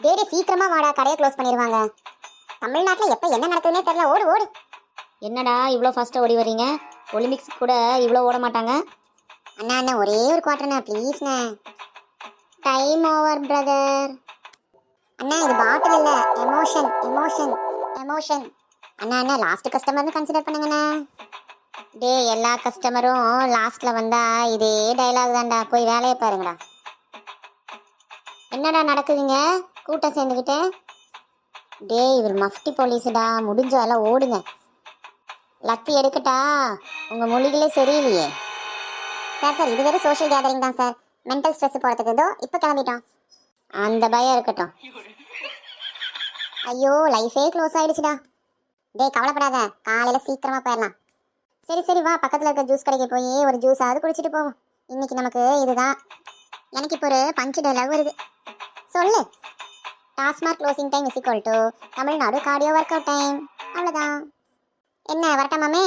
Daddy சீக்கிரமா வாடா, கடையை க்ளோஸ் பண்ணிடுவாங்க. தமிழ்நாட்டில் எப்போ என்ன நடக்குதுன்னே தெரியல. ஓடு ஓடு. என்னடா இவ்வளோ ஃபாஸ்ட்டாக ஓடி வரீங்க? ஒலிம்பிக்ஸ் கூட இவ்வளோ ஓட மாட்டாங்க. அண்ணா அண்ணா ஒரே ஒரு குவார்ட்டர்ண்ணா ப்ளீஸ்ண்ணே. Time over brother. அண்ணா இது பாட்டில் இல்லை, எமோஷன் எமோஷன் எமோஷன். அண்ணா அண்ணா லாஸ்ட் கஸ்டமர்னு கன்சிடர் பண்ணுங்கண்ணா. டே எல்லா கஸ்டமரும் லாஸ்ட்டில் வந்தா இதே டைலாக் தான்டா. போய் வேலையை பாருங்கடா. என்னடா நடக்குதுங்க கூட்டம் சேர்ந்துக்கிட்டு? டே இவர் மஃப்டி போலீஸுடா, முடிஞ்ச எல்லாம் ஓடுங்க. லத்தி எடுக்கட்டா? உங்கள் மொழிகளே சரியில்லையே. சார் இது வேறு சோஷியல் கேதரிங் தான் சார். மென்டல் ஸ்ட்ரெஸ் போகிறதுக்கு இதோ இப்போ கிளம்பிட்டோம். அந்த பயம் இருக்கட்டும். ஐயோ லைஃபே க்ளோஸ் ஆகிடுச்சுடா. டே கவலைப்படாத, காலையில் சீக்கிரமாக போயிடலாம். சரி சரி வா, பக்கத்தில் இருக்க ஜூஸ் கடைக்கு போய் ஒரு ஜூஸாவது குடிச்சிட்டு போவோம். இன்னைக்கு நமக்கு இதுதான். எனக்கு இப்போ ஒரு பஞ்சு டைலாக் வருது. சொல்லு. TASMAC closing time is equal to Tamil Nadu cardio work out time. அவ்வளோதான். என்ன வரட்டா மாமே?